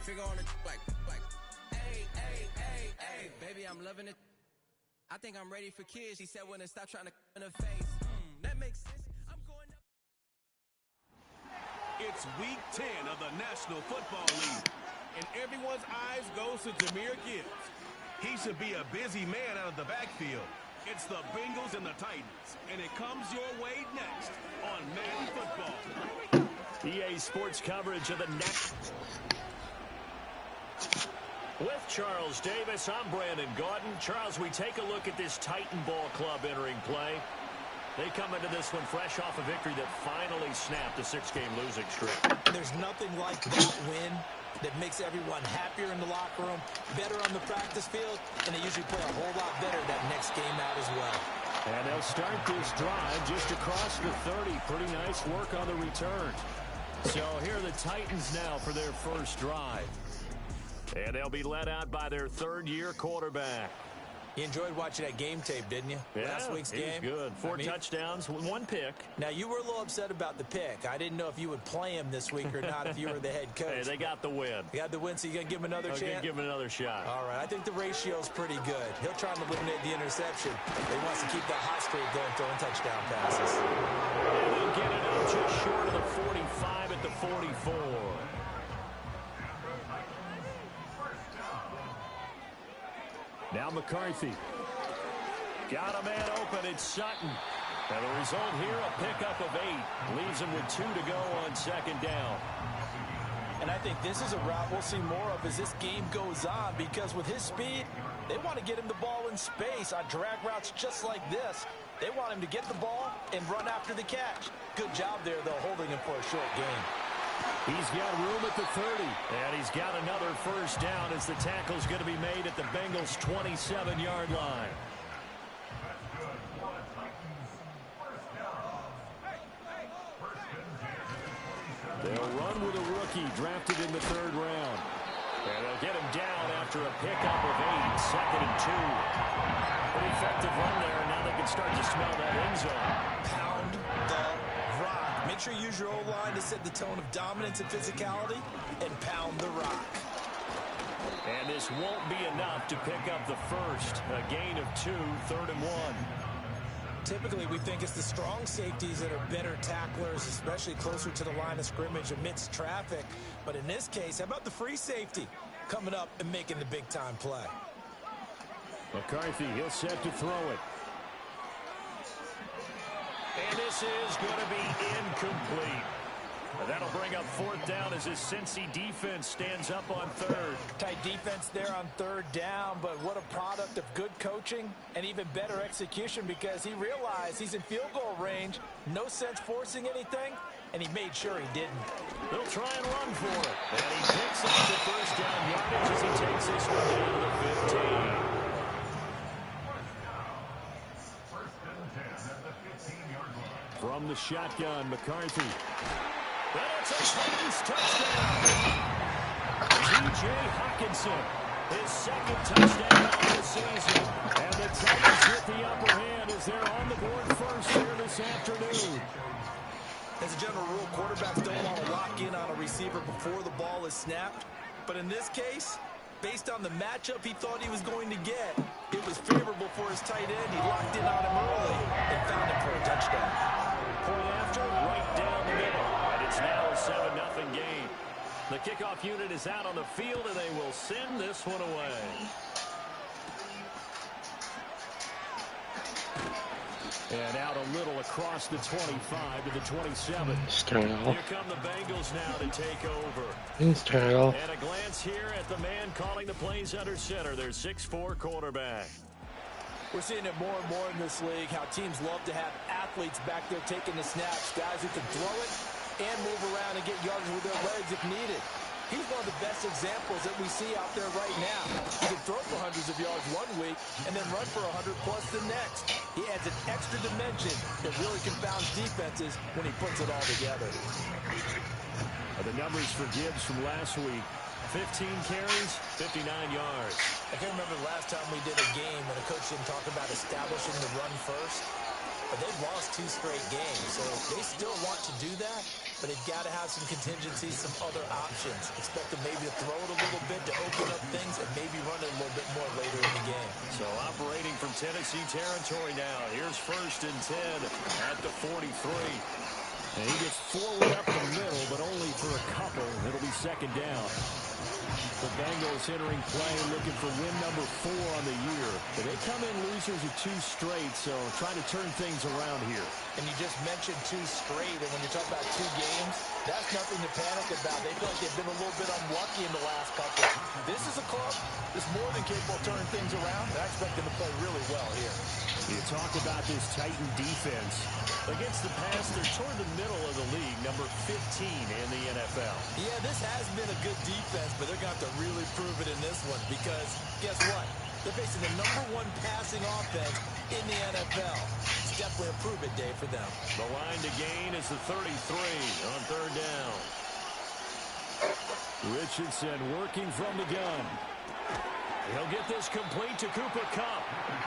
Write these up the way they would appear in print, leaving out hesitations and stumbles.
finger on the like, hey, hey, hey, hey, baby, I'm loving it. I think I'm ready for kids. She said when it stop trying to in her face. That makes sense. I'm going up. It's week 10 of the National Football League, and everyone's eyes goes to Jahmyr Gibbs. He should be a busy man out of the backfield. It's the Bengals and the Titans, and it comes your way next on Madden Football. EA Sports coverage of the next. With Charles Davis, I'm Brandon Gaudin. Charles, we take a look at this Titan Ball Club entering play. They come into this one fresh off a victory that finally snapped a 6-game losing streak. There's nothing like that win that makes everyone happier in the locker room, better on the practice field, and they usually play a whole lot better that next game out as well. And they'll start this drive just across the 30. Pretty nice work on the return. So here are the Titans now for their first drive. And they'll be led out by their third-year quarterback. You enjoyed watching that game tape, didn't you? Yeah, Last week's game. Good. Four touchdowns, 1 pick. Now, you were a little upset about the pick. I didn't know if you would play him this week or not if you were the head coach. Hey, they got the win. They got the win, so you're going to give him another chance? I'm going to give him another shot. All right. I think the ratio's pretty good. He'll try and eliminate the interception. He wants to keep that hot streak going, throwing touchdown passes. And they'll get it up just short of the 45 at the 44. Now McCarthy. Got a man open. It's Sutton. And the result here, a pickup of 8. Leaves him with 2 to go on second down. And I think this is a route we'll see more of as this game goes on, because with his speed, they want to get him the ball in space on drag routes just like this. They want him to get the ball and run after the catch. Good job there, though, holding him for a short gain. He's got room at the 30. And he's got another first down as the tackle's going to be made at the Bengals' 27-yard line. They'll run with a rookie drafted in the 3rd round. And they'll get him down after a pickup of 8, second and 2. Pretty effective run there, and now they can start to smell that end zone. Pound the rock. Make sure you use your O-line to set the tone of dominance and physicality, and pound the rock. And this won't be enough to pick up the first. A gain of 2, 3rd and 1. Typically, we think it's the strong safeties that are better tacklers, especially closer to the line of scrimmage amidst traffic. But in this case, how about the free safety coming up and making the big-time play? McCarthy, he'll set to throw it. And this is going to be incomplete. That'll bring up 4th down as his Cincy defense stands up on 3rd. Tight defense there on 3rd down, but what a product of good coaching and even better execution, because he realized he's in field goal range. No sense forcing anything, and he made sure he didn't. They'll try and run for it. And he picks up the first down yardage as he takes this one down to the 15. From the shotgun, McCarthy. That's a Titans touchdown. T.J. Hockenson, his 2nd touchdown of the season. And the Titans get the upper hand as they're on the board first here this afternoon. As a general rule, quarterbacks don't want to lock in on a receiver before the ball is snapped. But in this case, based on the matchup he thought he was going to get, it was favorable for his tight end. He locked in on him early and found him for a touchdown. Point after, right down the middle. And it's now a 7-0 game. The kickoff unit is out on the field, and they will send this one away. And out a little across the 25 to the 27. Turtle. Here come the Bengals now to take over. It's Turtle. And a glance here at the man calling the plays under center, their 6'4" quarterback. We're seeing it more and more in this league, how teams love to have athletes back there taking the snaps, guys who can throw it and move around and get yards with their legs if needed. He's one of the best examples that we see out there right now. He can throw for hundreds of yards one week and then run for 100+ the next. He adds an extra dimension that really confounds defenses when he puts it all together. The numbers for Gibbs from last week: 15 carries, 59 yards. I can't remember the last time we did a game when a coach didn't talk about establishing the run first. But they've lost 2 straight games, so they still want to do that. but they've got to have some contingencies, some other options. Expect them maybe to throw it a little bit to open up things and maybe run it a little bit more later in the game. So operating from Tennessee territory now. Here's 1st and 10 at the 43. And he gets forward up the middle, but only for a couple. It'll be 2nd down. The Bengals entering play looking for win number 4 on the year. But they come in losers of 2 straight, so trying to turn things around here. And you just mentioned 2 straight, and when you talk about 2 games, that's nothing to panic about. They feel like they've been a little bit unlucky in the last couple. This is a club that's more than capable of turning things around, and I expect them to play really well here. You talk about this Titan defense. Against the pass, they're toward the middle of the league, number 15 in the NFL. Yeah, this has been a good defense, but they're going to have to really prove it in this one because guess what? They're facing the number 1 passing offense in the NFL. It's definitely a prove-it day for them. The line to gain is the 33 on 3rd down. Richardson working from the gun. He'll get this complete to Cooper Kupp.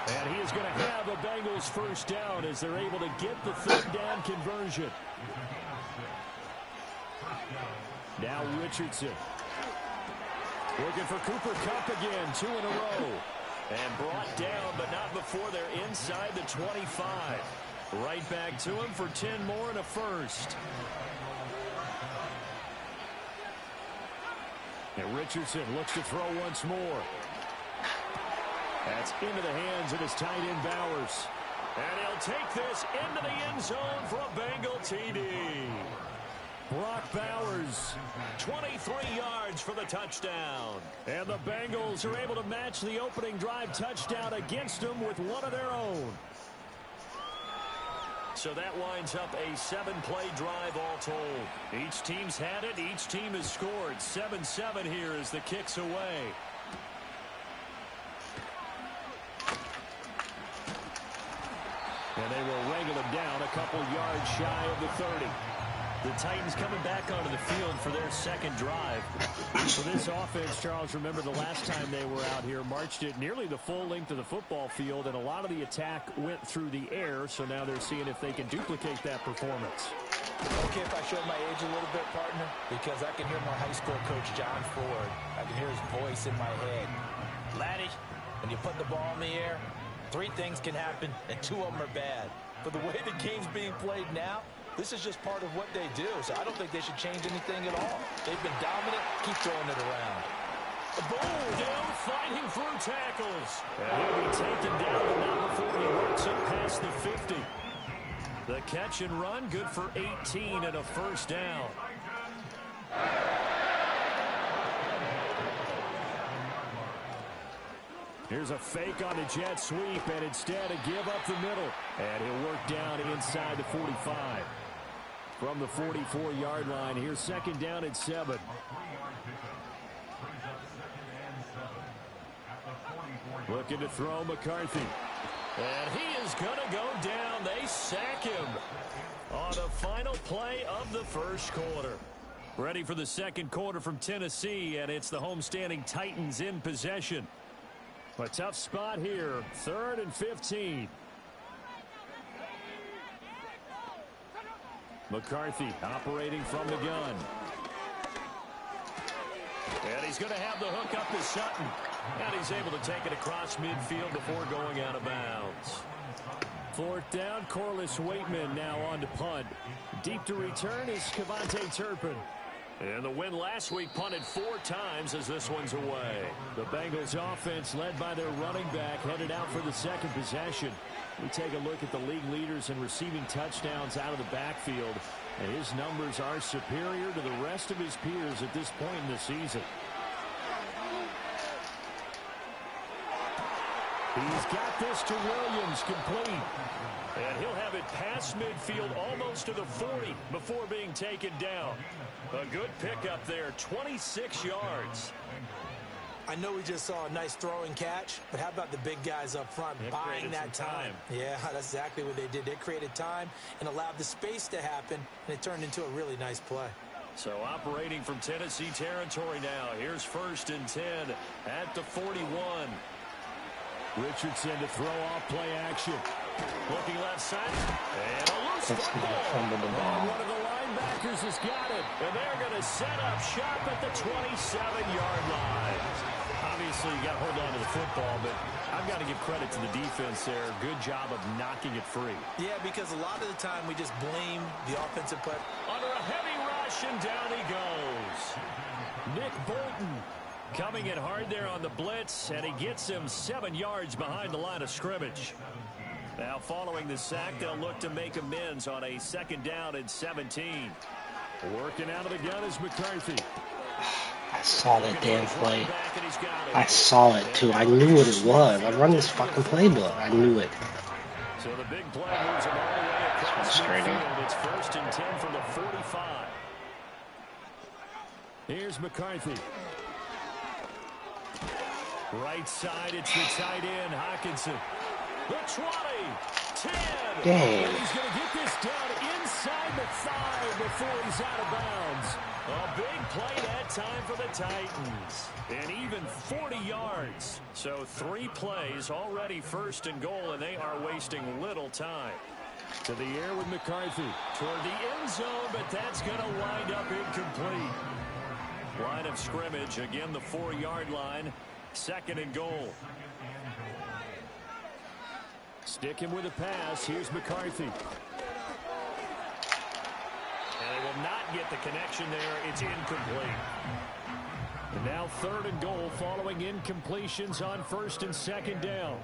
And he is going to have a Bengals 1st down as they're able to get the 3rd down conversion. Now Richardson. Working for Cooper Kupp again, 2 in a row. And brought down, but not before they're inside the 25. Right back to him for 10 more and a 1st. And Richardson looks to throw once more. That's into the hands of his tight end Bowers. And he'll take this into the end zone for a Bengal TD. Brock Bowers, 23 yards for the touchdown. And the Bengals are able to match the opening drive touchdown against them with one of their own. So that winds up a 7-play drive all told. Each team's had it. Each team has scored. 7-7 here as the kick's away. And they will wrangle him down a couple yards shy of the 30. The Titans coming back onto the field for their 2nd drive. For this offense, Charles, remember the last time they were out here, marched it nearly the full length of the football field, and a lot of the attack went through the air, so now they're seeing if they can duplicate that performance. Okay, if I show my age a little bit, partner, because I can hear my high school coach, John Ford. I can hear his voice in my head. Laddie, when you put the ball in the air, 3 things can happen, and 2 of them are bad. But the way the game's being played now, this is just part of what they do, so I don't think they should change anything at all. They've been dominant. Keep throwing it around. Boom! Down fighting through tackles. And he'll be taken down, but not before he works it past the 50. The catch and run, good for 18 and a 1st down. Here's a fake on the jet sweep, and instead a give up the middle. And he'll work down inside the 45. From the 44-yard line, here's 2nd down and 7. Looking to throw McCarthy. And he is going to go down. They sack him on the final play of the 1st quarter. Ready for the 2nd quarter from Tennessee, and it's the homestanding Titans in possession. A tough spot here, 3rd and 15. McCarthy operating from the gun. And he's going to have the hook up to Sutton. And he's able to take it across midfield before going out of bounds. 4th down, Corliss Waitman now on to punt. Deep to return is Cavante Turpin. And the win last week punted 4 times as this one's away. The Bengals offense led by their running back headed out for the 2nd possession. We take a look at the league leaders in receiving touchdowns out of the backfield. And his numbers are superior to the rest of his peers at this point in the season. He's got this to Williams, complete. And he'll have it past midfield almost to the 40 before being taken down. A good pickup there, 26 yards. I know we just saw a nice throwing catch, but how about the big guys up front buying that time? Yeah, that's exactly what they did. They created time and allowed the space to happen, and it turned into a really nice play. So operating from Tennessee territory now. Here's 1st and 10 at the 41. Richardson to throw off play action. Looking left side. And a loose football. One of the linebackers has got it, and they're going to set up shop at the 27-yard line. Obviously, you got to hold on to the football, but I've got to give credit to the defense there. Good job of knocking it free. Yeah, because a lot of the time we just blame the offensive play. Under a heavy rush, and down he goes. Nick Bolton coming in hard there on the blitz, and he gets him 7 yards behind the line of scrimmage. Now, following the sack, they'll look to make amends on a 2nd down and 17. Working out of the gun is McCarthy. I saw that damn play. I saw it too. I knew what it was. I run this fucking playbook. I knew it. So the big play moves him all the way across the field. It's 1st and 10 from the 45. Here's McCarthy. Right side, it's the tight end, Hockenson. The 20, 10. Dang. And he's going to get this down inside the 5 before he's out of bounds. A big play that time for the Titans. And even 40 yards. So 3 plays, already 1st and goal, and they are wasting little time. To the air with McCarthy. Toward the end zone, but that's going to wind up incomplete. Line of scrimmage, again the 4-yard line. 2nd and goal. Sticking with a pass. Here's McCarthy. And they will not get the connection there. It's incomplete. And now 3rd and goal following incompletions on 1st and 2nd down.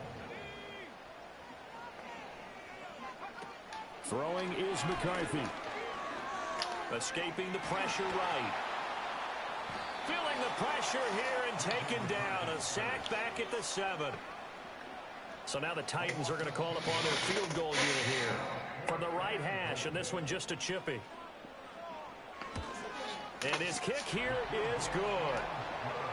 Throwing is McCarthy. Escaping the pressure right. Feeling the pressure here and taken down. A sack back at the 7. So now the Titans are going to call upon their field goal unit here. From the right hash, and this one just a chippy. And his kick here is good.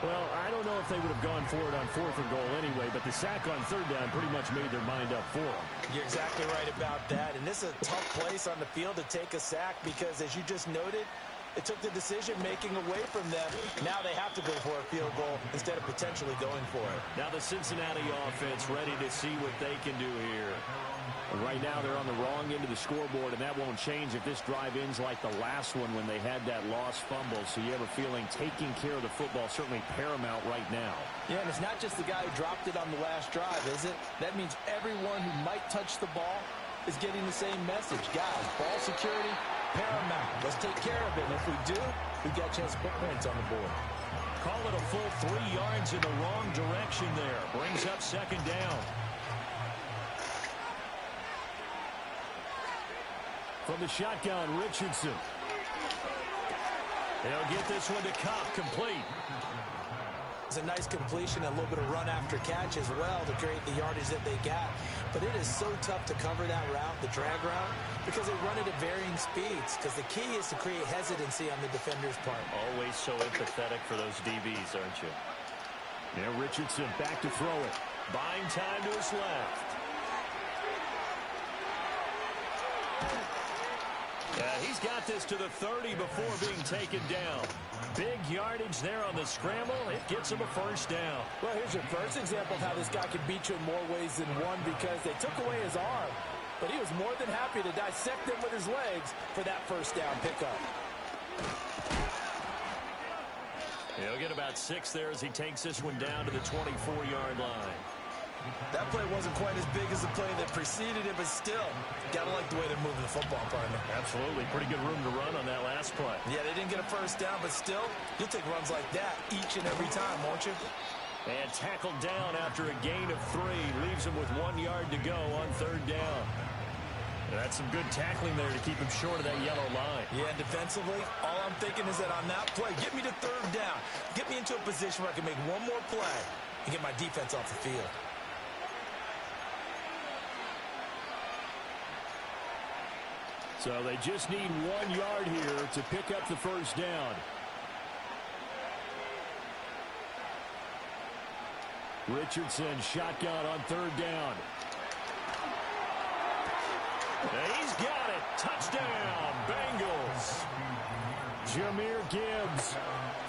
Well, I don't know if they would have gone for it on 4th and goal anyway, but the sack on 3rd down pretty much made their mind up for them. You're exactly right about that. And this is a tough place on the field to take a sack because, as you just noted, it took the decision-making away from them. Now they have to go for a field goal instead of potentially going for it. Now the Cincinnati offense ready to see what they can do here. And right now they're on the wrong end of the scoreboard, and that won't change if this drive ends like the last one when they had that lost fumble. So you have a feeling taking care of the football certainly paramount right now. Yeah, and it's not just the guy who dropped it on the last drive, is it? That means everyone who might touch the ball is getting the same message. Guys, ball security, paramount. Let's take care of it. And if we do, we've got a chance to put points on the board. Call it a full 3 yards in the wrong direction there. Brings up 2nd down. From the shotgun, Richardson. They'll get this one to Cobb, complete. It's a nice completion, a little bit of run after catch as well to create the yardage that they got. But it is so tough to cover that route, the drag route, because they run it at varying speeds. Because the key is to create hesitancy on the defender's part. Always so empathetic for those DBs, aren't you? Now Richardson back to throw it. Buying time to his left. He's got this to the 30 before being taken down. Big yardage there on the scramble. It gets him a 1st down. Well, here's your first example of how this guy can beat you in more ways than one, because they took away his arm, but he was more than happy to dissect him with his legs for that 1st down pickup. He'll get about 6 there as he takes this one down to the 24-yard line. That play wasn't quite as big as the play that preceded it, but still, gotta like the way they're moving the football, partner. Absolutely. Pretty good room to run on that last play. Yeah, they didn't get a 1st down, but still, you'll take runs like that each and every time, won't you? And tackled down after a gain of 3. Leaves him with 1 yard to go on 3rd down. That's some good tackling there to keep him short of that yellow line. Yeah, and defensively, all I'm thinking is that on that play, get me to 3rd down. Get me into a position where I can make one more play and get my defense off the field. So they just need 1 yard here to pick up the 1st down. Richardson shotgun on 3rd down. He's got it. Touchdown, Bengals. Jahmyr Gibbs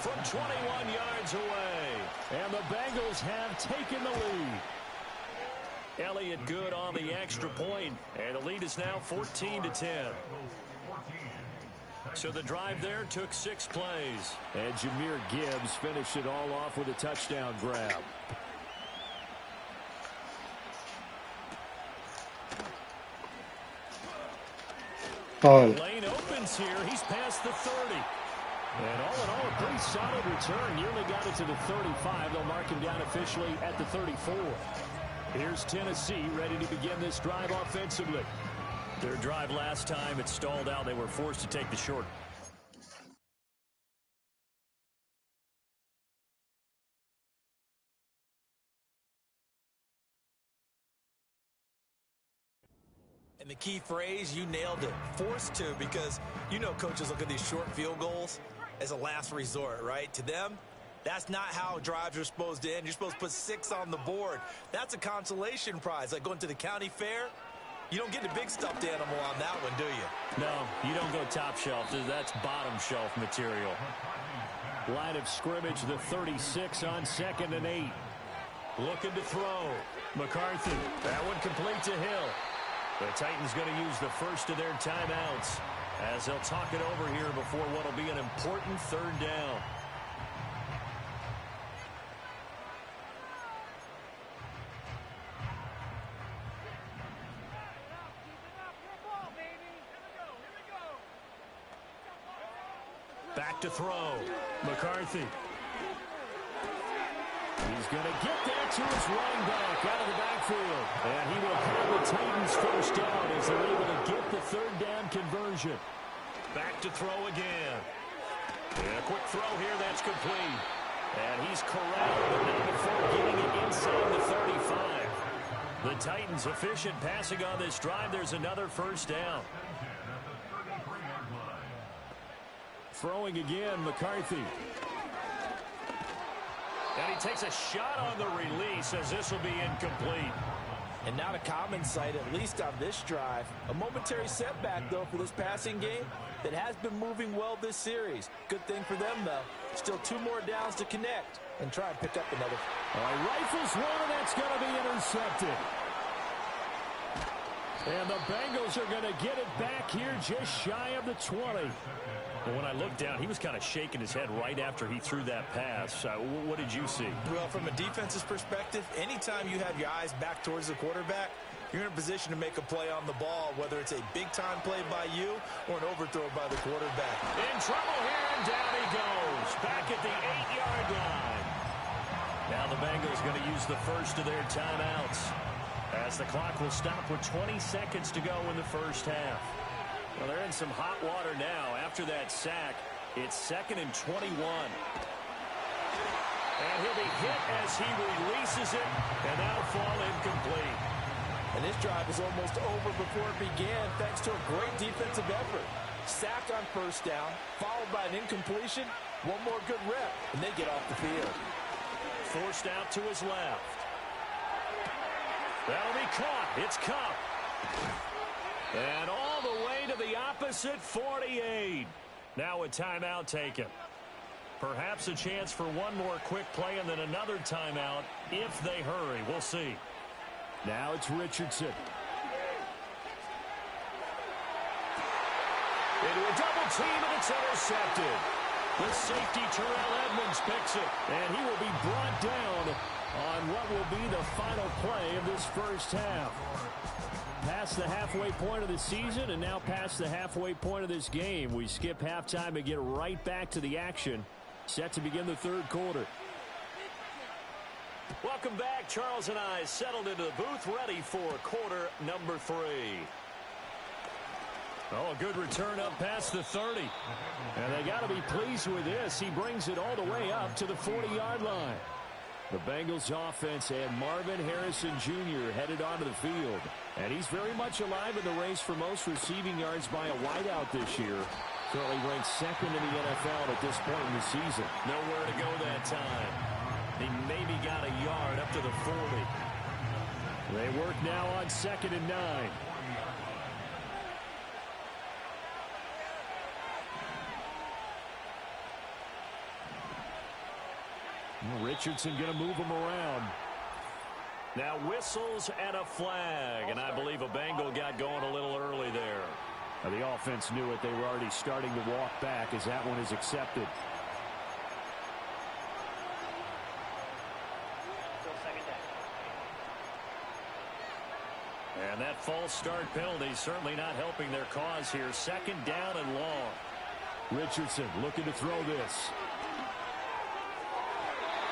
from 21 yards away. And the Bengals have taken the lead. Elliott good on the extra point, and the lead is now 14-10. So the drive there took 6 plays. And Jahmyr Gibbs finished it all off with a touchdown grab. Lane opens here. He's past the 30. And all in all, a pretty solid return. Nearly got it to the 35. They'll mark him down officially at the 34. Here's Tennessee ready to begin this drive offensively. Their drive last time, it stalled out. They were forced to take the short. And the key phrase, you nailed it, forced to, because you know coaches look at these short field goals as a last resort, right? To them, that's not how drives are supposed to end. You're supposed to put 6 on the board. That's a consolation prize, like going to the county fair. You don't get the big stuffed animal on that one, do you? No, you don't go top shelf. That's bottom shelf material. Line of scrimmage, the 36 on 2nd and 8. Looking to throw. McCarthy. That one complete to Hill. The Titans going to use the first of their timeouts as they'll talk it over here before what will be an important 3rd down. Back to throw. McCarthy. He's going to get that to his running back out of the backfield. And he will have the Titans first down as they're able to get the 3rd down conversion. Back to throw again. And a quick throw here, that's complete. And he's corralled, but not before getting it inside the 35. The Titans efficient passing on this drive. There's another first down. Throwing again, McCarthy. And he takes a shot on the release as this will be incomplete. And not a common sight, at least on this drive. A momentary setback, though, for this passing game that has been moving well this series. Good thing for them, though. Still 2 more downs to connect and try and pick up another. All right, rifles one, and that's going to be intercepted. And the Bengals are going to get it back here just shy of the 20. Well, when I looked down, he was kind of shaking his head right after he threw that pass. What did you see? Well, from a defense's perspective, anytime you have your eyes back towards the quarterback, you're in a position to make a play on the ball, whether it's a big-time play by you or an overthrow by the quarterback. In trouble here, and down he goes. Back at the 8-yard line. Now the Bengals going to use the first of their timeouts as the clock will stop with 20 seconds to go in the first half. Well, they're in some hot water now. After that sack, it's 2nd and 21. And he'll be hit as he releases it, and that'll fall incomplete. And this drive is almost over before it began, thanks to a great defensive effort. Sack on first down, followed by an incompletion. One more good rep, and they get off the field. Forced out to his left. That'll be caught. It's Kupp. And all the way to the opposite 48. Now a timeout taken. Perhaps a chance for one more quick play and then another timeout if they hurry. We'll see. Now it's Richardson. Into a double team, and it's intercepted. The safety, Terrell Edmonds, picks it. And he will be brought down on what will be the final play of this first half. Past the halfway point of the season and now past the halfway point of this game. We skip halftime and get right back to the action. Set to begin the 3rd quarter. Welcome back. Charles and I settled into the booth, ready for quarter number 3. Oh, a good return up past the 30. And they got to be pleased with this. He brings it all the way up to the 40-yard line. The Bengals offense and Marvin Harrison Jr. headed onto the field. And he's very much alive in the race for most receiving yards by a wideout this year. Currently ranked 2nd in the NFL at this point in the season. Nowhere to go that time. He maybe got a yard up to the 40. They work now on 2nd and 9. Richardson going to move him around. Now whistles and a flag, and I believe a Bengal got going a little early there. The offense knew it. They were already starting to walk back as that one is accepted. And that false start penalty certainly not helping their cause here. Second down and long. Richardson looking to throw this.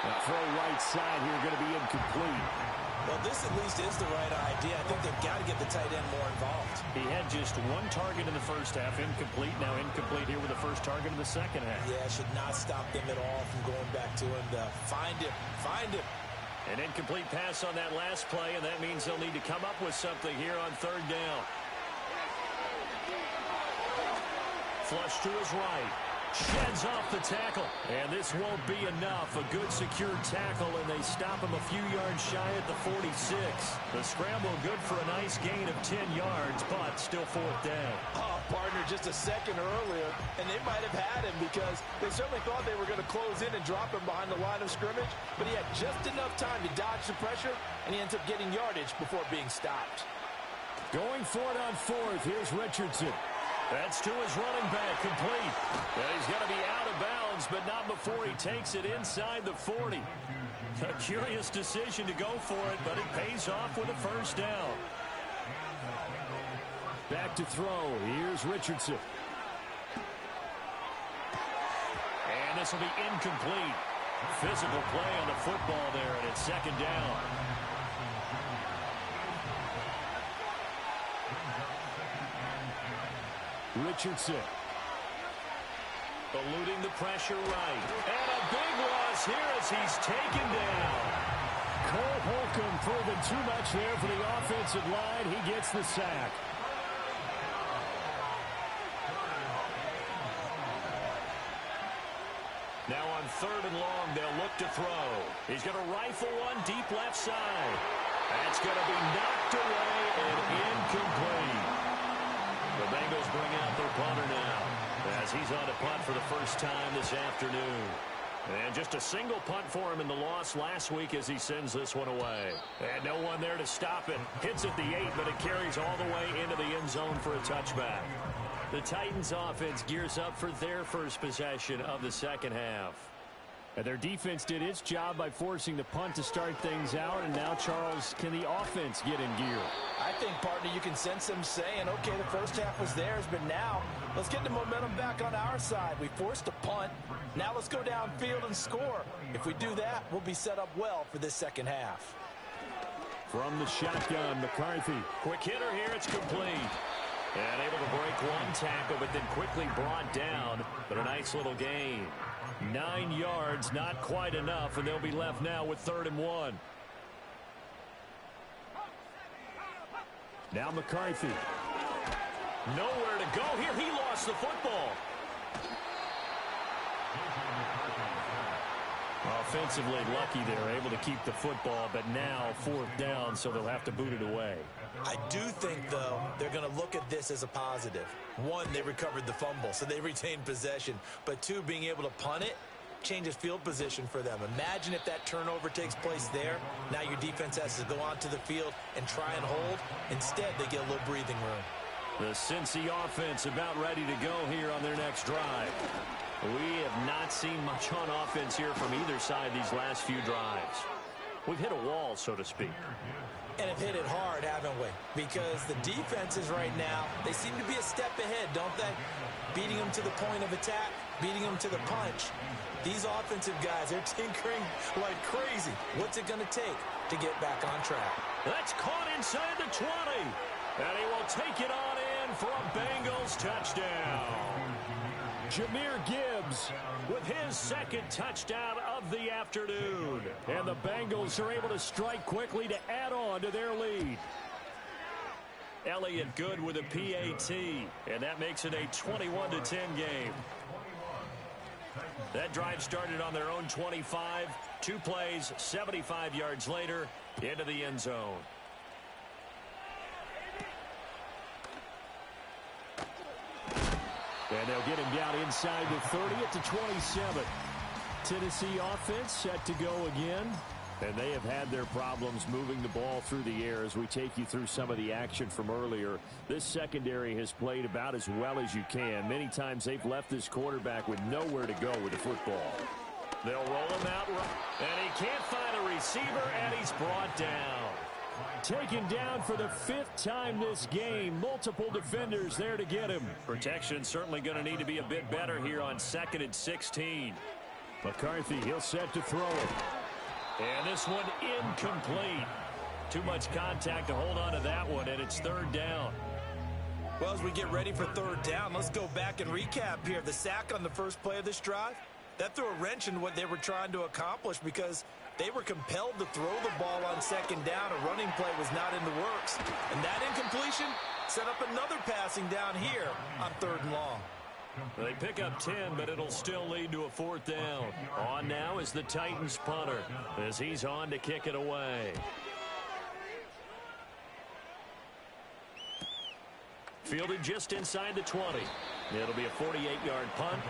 The throw right side here going to be incomplete. Well, this at least is the right idea. I think they've got to get the tight end more involved. He had just one target in the first half, incomplete. Now incomplete here with the first target in the second half. Yeah, should not stop them at all from going back to him to find him. An incomplete pass on that last play, and that means they'll need to come up with something here on third down. Flush to his right. Sheds off the tackle. And this won't be enough. A good secure tackle, and they stop him a few yards shy at the 46. The scramble good for a nice gain of 10 yards, but still fourth down. Oh, partner, just a second earlier, and they might have had him because they certainly thought they were going to close in and drop him behind the line of scrimmage, but he had just enough time to dodge the pressure, and he ends up getting yardage before being stopped. Going for it on fourth. Here's Richardson. That's to his running back, complete. And he's going to be out of bounds, but not before he takes it inside the 40. A curious decision to go for it, but it pays off with a first down. Back to throw. Here's Richardson. And this will be incomplete. Physical play on the football there, and it's second down. Richardson. Eluding the pressure right. And a big loss here as he's taken down. Cole Holcomb proving too much there for the offensive line. He gets the sack. Now on third and long, they'll look to throw. He's going to rifle one deep left side. That's going to be knocked away and incomplete. The Bengals bring out their punter now as he's on to punt for the first time this afternoon. And just a single punt for him in the loss last week as he sends this one away. And no one there to stop it. Hits at the 8, but it carries all the way into the end zone for a touchback. The Titans offense gears up for their first possession of the second half. And their defense did its job by forcing the punt to start things out. And now, Charles, can the offense get in gear? I think, partner, you can sense them saying, okay, the first half was theirs, but now let's get the momentum back on our side. We forced a punt. Now let's go downfield and score. If we do that, we'll be set up well for this second half. From the shotgun, McCarthy. Quick hitter here, it's complete. And able to break one tackle, but then quickly brought down. But a nice little gain. 9 yards, not quite enough, and they'll be left now with 3rd and 1. Now McCarthy. Nowhere to go here. He lost the football. Offensively lucky they're able to keep the football, but now 4th down, so they'll have to boot it away. I do think, though, they're going to look at this as a positive. 1, they recovered the fumble, so they retained possession. But 2, being able to punt it changes field position for them. Imagine if that turnover takes place there. Now your defense has to go onto the field and try and hold. Instead, they get a little breathing room. The Cincy offense about ready to go here on their next drive. We have not seen much on offense here from either side these last few drives. We've hit a wall, so to speak. And have hit it hard, haven't we? Because the defenses right now, they seem to be a step ahead, don't they? Beating them to the point of attack, beating them to the punch. These offensive guys, they're tinkering like crazy. What's it going to take to get back on track? That's caught inside the 20. And he will take it on in for a Bengals touchdown. Jahmyr Gibbs with his 2nd touchdown of the afternoon. And the Bengals are able to strike quickly to add on to their lead. Elliott Good with a PAT. And that makes it a 21-10 game. That drive started on their own 25. 2 plays, 75 yards later, into the end zone. And they'll get him down inside the 30 at the 27. Tennessee offense set to go again. And they have had their problems moving the ball through the air as we take you through some of the action from earlier. This secondary has played about as well as you can. Many times they've left this quarterback with nowhere to go with the football. They'll roll him out, and he can't find a receiver, and he's brought down. Taken down for the 5th time this game. Multiple defenders there to get him. Protection certainly going to need to be a bit better here on 2nd and 16. McCarthy, he'll set to throw it. And this one incomplete. Too much contact to hold on to that one, and it's 3rd down. Well, as we get ready for 3rd down, let's go back and recap here. The sack on the first play of this drive, that threw a wrench in what they were trying to accomplish because they were compelled to throw the ball on 2nd down. A running play was not in the works. And that incompletion set up another passing down here on 3rd and long. They pick up 10, but it'll still lead to a 4th down. On now is the Titans punter as he's on to kick it away. Fielded just inside the 20. It'll be a 48-yard punt.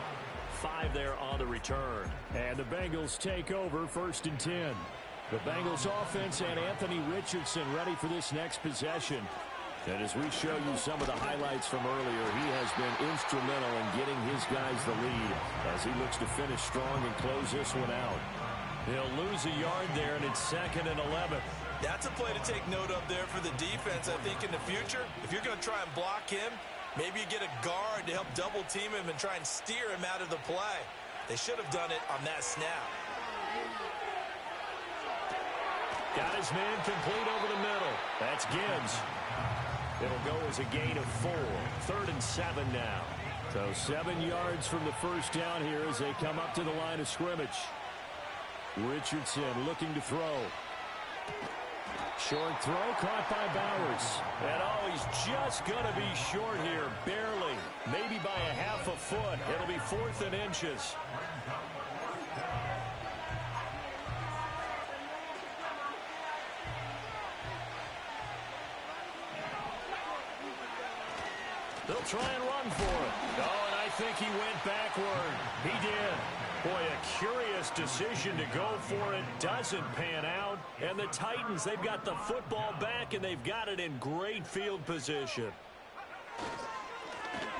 5 there on the return. And the Bengals take over 1st and 10. The Bengals offense and Anthony Richardson ready for this next possession. And as we show you some of the highlights from earlier, he has been instrumental in getting his guys the lead as he looks to finish strong and close this one out. He'll lose a yard there, and it's 2nd and 11. That's a play to take note of there for the defense, I think, in the future. If you're going to try and block him, maybe you get a guard to help double-team him and try and steer him out of the play. They should have done it on that snap. Got his man complete over the middle. That's Gibbs. It'll go as a gain of 4. 3rd and 7 now. So 7 yards from the first down here as they come up to the line of scrimmage. Richardson looking to throw. Short throw caught by Bowers. And oh, he's just going to be short here, barely. Maybe by a half a foot. It'll be 4th and inches. They'll try and run for it. Oh, and I think he went backward. He did. Boy, a curious decision to go for it. Doesn't pan out. And the Titans, they've got the football back, and they've got it in great field position.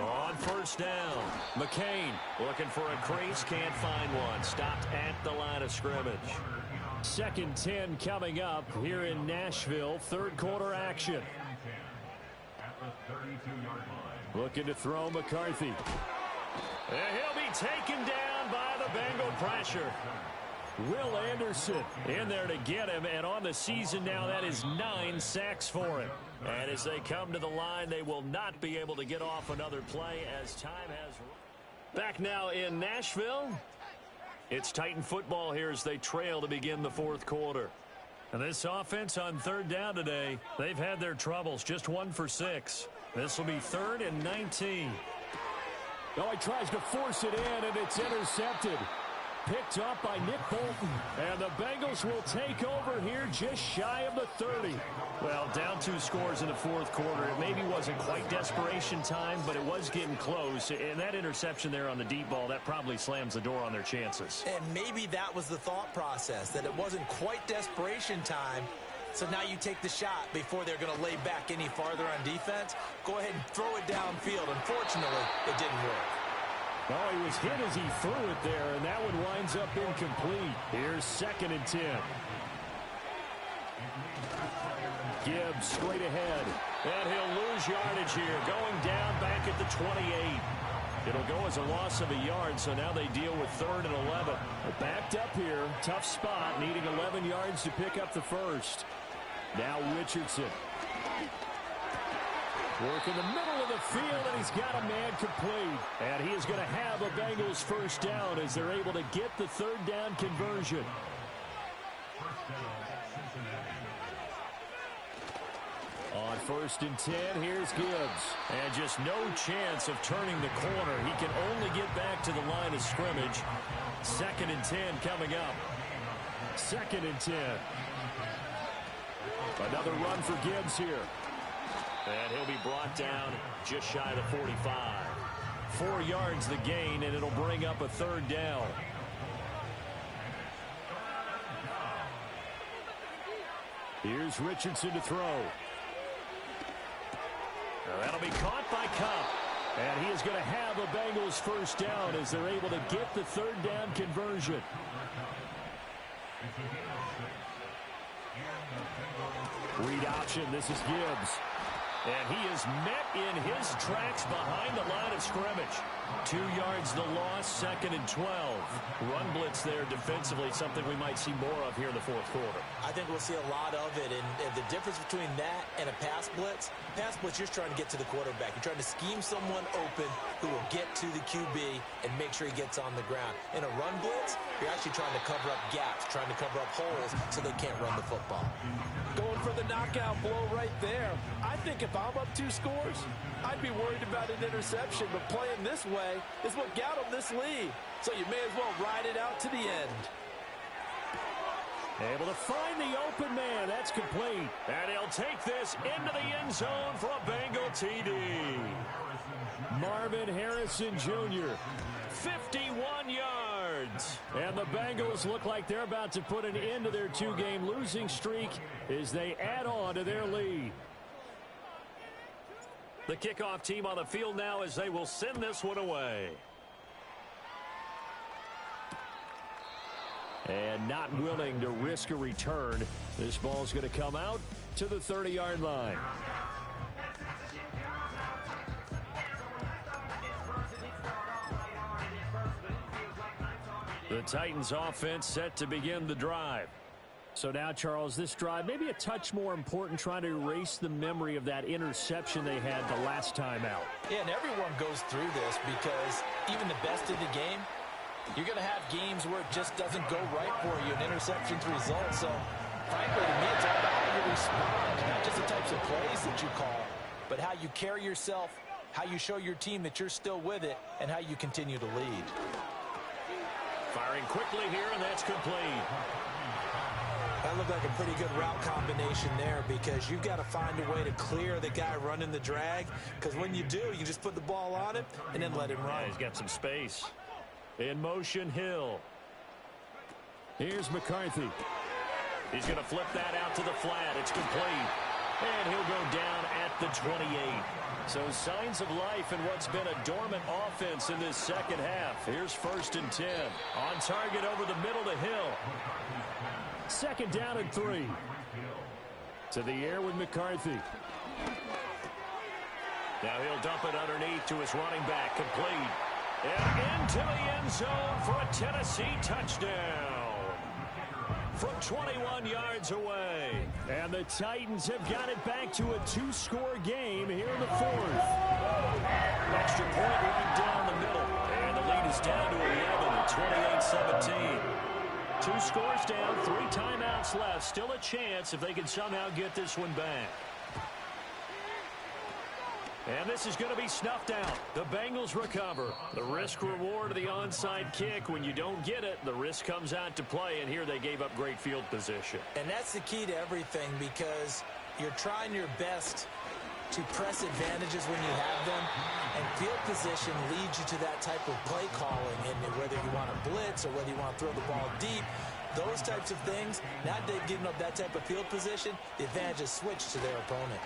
On 1st down, McCain looking for a crease, can't find one. Stopped at the line of scrimmage. 2nd 10 coming up here in Nashville. 3rd quarter action. Looking to throw McCarthy. And he'll be taken down by the Bengal pressure. Will Anderson in there to get him, and on the season now, that is 9 sacks for him. And as they come to the line, they will not be able to get off another play as time has. Back now in Nashville, it's Titan football here as they trail to begin the 4th quarter. And this offense on 3rd down today, they've had their troubles, just 1 for 6. This will be 3rd and 19. Oh, he tries to force it in, and it's intercepted. Picked up by Nick Bolton. And the Bengals will take over here just shy of the 30. Well, down 2 scores in the 4th quarter. It maybe wasn't quite desperation time, but it was getting close. And that interception there on the deep ball, that probably slams the door on their chances. And maybe that was the thought process, that it wasn't quite desperation time. So now you take the shot before they're going to lay back any farther on defense. Go ahead and throw it downfield. Unfortunately, it didn't work. Oh, he was hit as he threw it there, and that one winds up incomplete. Here's 2nd and 10. Gibbs straight ahead. And he'll lose yardage here. Going down back at the 28. It'll go as a loss of a yard, so now they deal with 3rd and 11. They're backed up here. Tough spot, needing 11 yards to pick up the first. Now Richardson. Work in the middle of the field, and he's got a man complete. And he is going to have a Bengals 1st down as they're able to get the 3rd down conversion. On 1st and 10, here's Gibbs. And just no chance of turning the corner. He can only get back to the line of scrimmage. 2nd and 10 coming up. 2nd and 10. Another run for Gibbs here. And he'll be brought down just shy of the 45. 4 yards the gain, and it'll bring up a 3rd down. Here's Richardson to throw. Now that'll be caught by Kupp. And he is going to have a Bengals first down as they're able to get the third down conversion. Read option. This is Gibbs. And he is met in his tracks behind the line of scrimmage. 2 yards the loss, 2nd and 12. Run blitz there defensively, something we might see more of here in the fourth quarter. I think we'll see a lot of it, and the difference between that and a pass blitz, you're trying to get to the quarterback. You're trying to scheme someone open who will get to the QB and make sure he gets on the ground. In a run blitz, you're actually trying to cover up gaps, trying to cover up holes so they can't run the football. Going for the knockout blow right there. I think if I'm up 2 scores, I'd be worried about an interception, but playing this way is what got him this lead. So you may as well ride it out to the end. Able to find the open man. That's complete. And he'll take this into the end zone for a Bengal TD. Marvin Harrison Jr., 51 yards. And the Bengals look like they're about to put an end to their 2-game losing streak as they add on to their lead. The kickoff team on the field now as they will send this one away. And not willing to risk a return. This ball's going to come out to the 30-yard line. The Titans offense set to begin the drive. So now, Charles, this drive maybe a touch more important, trying to erase the memory of that interception they had the last time out. Yeah, and everyone goes through this because even the best in the game, you're going to have games where it just doesn't go right for you, and interceptions result. So, frankly, to me, it's all about how you respond, not just the types of plays that you call, but how you carry yourself, how you show your team that you're still with it, and how you continue to lead. Firing quickly here, and that's complete. That looked like a pretty good route combination there because you've got to find a way to clear the guy running the drag, because when you do, you just put the ball on him and then let him run. Yeah, he's got some space. In motion, Hill. Here's McCarthy. He's going to flip that out to the flat. It's complete. And he'll go down at the 28. So signs of life in what's been a dormant offense in this second half. Here's 1st and 10. On target over the middle to Hill. 2nd down and 3. To the air with McCarthy. Now he'll dump it underneath to his running back. Complete. And into the end zone for a Tennessee touchdown. From 21 yards away. And the Titans have got it back to a 2-score game here in the 4th. Extra point right down the middle. And the lead is down to 11 at 28-17. 2 scores down, 3 timeouts left. Still a chance if they can somehow get this one back. And this is going to be snuffed out. The Bengals recover. The risk-reward of the onside kick. When you don't get it, the risk comes out to play, and here they gave up great field position. And that's the key to everything because you're trying your best to press advantages when you have them, and field position leads you to that type of play calling, and whether you want to blitz or whether you want to throw the ball deep, those types of things, now they've given up that type of field position, the advantage is switched to their opponent.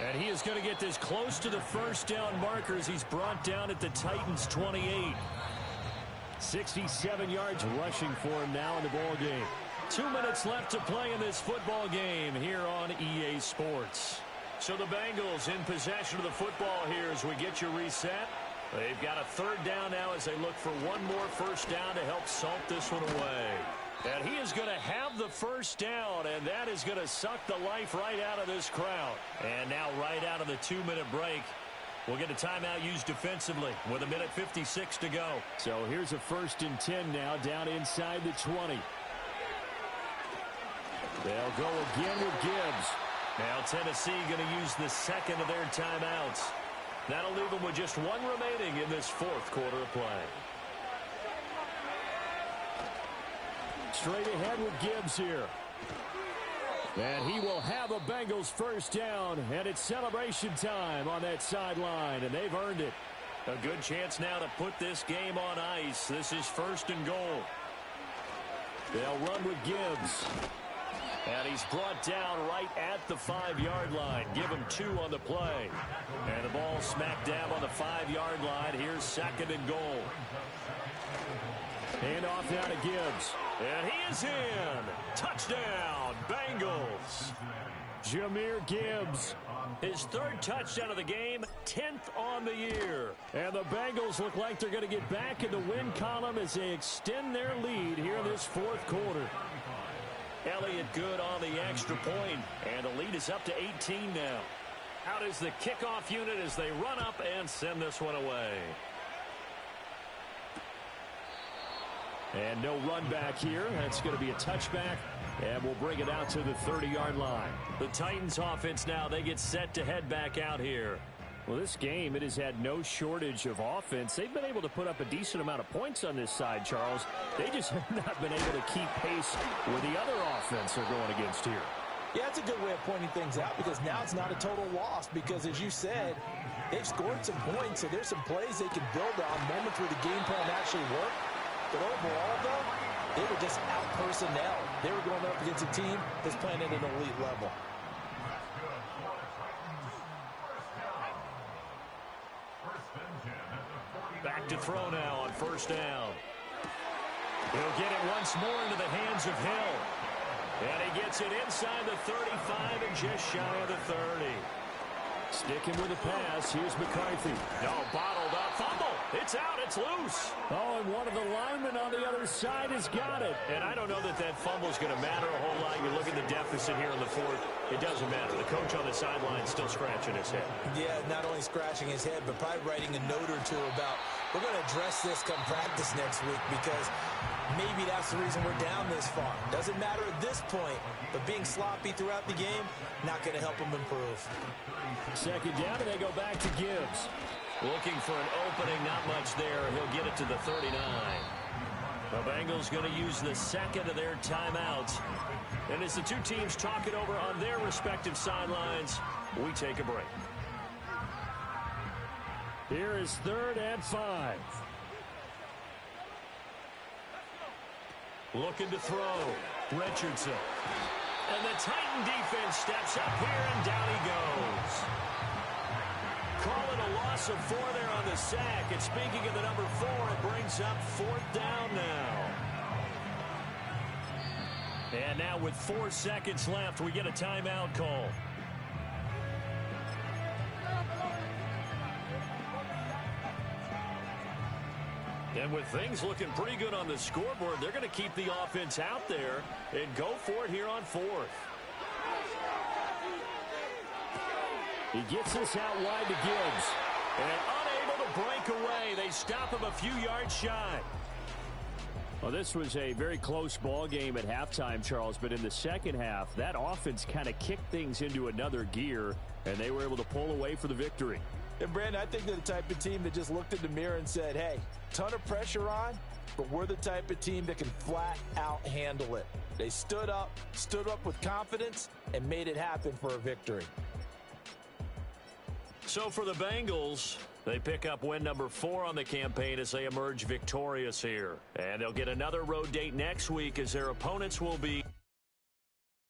And he is going to get this close to the first down markers. He's brought down at the Titans' 28. 67 yards rushing for him now in the ball game. 2 minutes left to play in this football game here on EA Sports. So the Bengals in possession of the football here as we get you reset. They've got a 3rd down now as they look for one more first down to help salt this one away. And he is going to have the first down, and that is going to suck the life right out of this crowd. And now right out of the 2-minute break, we'll get a timeout used defensively with 1:56 to go. So here's a 1st and 10 now down inside the 20. They'll go again with Gibbs. Now Tennessee going to use the 2nd of their timeouts. That'll leave them with just 1 remaining in this 4th quarter of play. Straight ahead with Gibbs here. And he will have a Bengals first down, and it's celebration time on that sideline, and they've earned it. A good chance now to put this game on ice. This is 1st and goal. They'll run with Gibbs. And he's brought down right at the 5-yard line. Give him 2 on the play. And the ball smack dab on the 5-yard line. Here's 2nd and goal. And off now to Gibbs. And he is in. Touchdown, Bengals. Jahmyr Gibbs. His 3rd touchdown of the game, 10th on the year. And the Bengals look like they're going to get back in the win column as they extend their lead here in this 4th quarter. Elliott good on the extra point, and the lead is up to 18 now. Out is the kickoff unit as they run up and send this one away. And no run back here. That's going to be a touchback, and we'll bring it out to the 30-yard line. The Titans offense now, they get set to head back out here. Well, this game, it has had no shortage of offense. They've been able to put up a decent amount of points on this side, Charles. They just have not been able to keep pace with the other offense they're going against here. Yeah, that's a good way of pointing things out because now it's not a total loss because, as you said, they've scored some points, so there's some plays they can build on, moments where the game plan actually worked. But overall, though, they were just out personnel. They were going up against a team that's playing at an elite level. Back to throw now on 1st down. He'll get it once more into the hands of Hill. And he gets it inside the 35 and just shy of the 30. Sticking with the pass, here's McCarthy. No, bottled up, fumble. It's out, it's loose. Oh, and one of the linemen on the other side has got it. And I don't know that that fumble is going to matter a whole lot. You look at the deficit here in the 4th. It doesn't matter. The coach on the sideline is still scratching his head. Yeah, not only scratching his head, but probably writing a note or two about, we're going to address this come practice next week because maybe that's the reason we're down this far. Doesn't matter at this point, but being sloppy throughout the game, not going to help them improve. 2nd down, and they go back to Gibbs. Looking for an opening, not much there. He'll get it to the 39. The Bengals going to use the 2nd of their timeouts. And as the 2 teams talk it over on their respective sidelines, we take a break. Here is 3rd and 5. Looking to throw. Richardson. And the Titan defense steps up here, and down he goes. Call it a loss of 4 there on the sack. And speaking of the number 4, it brings up 4th down now. And now with 4 seconds left, we get a timeout call. And with things looking pretty good on the scoreboard, they're going to keep the offense out there and go for it here on 4th. He gets this out wide to Gibbs. And unable to break away. They stop him a few yards shy. Well, this was a very close ball game at halftime, Charles, but in the 2nd half, that offense kind of kicked things into another gear, and they were able to pull away for the victory. And, Brandon, I think they're the type of team that just looked in the mirror and said, hey, ton of pressure on, but we're the type of team that can flat out handle it. They stood up with confidence, and made it happen for a victory. So for the Bengals, they pick up win number 4 on the campaign as they emerge victorious here. And they'll get another road date next week as their opponents will be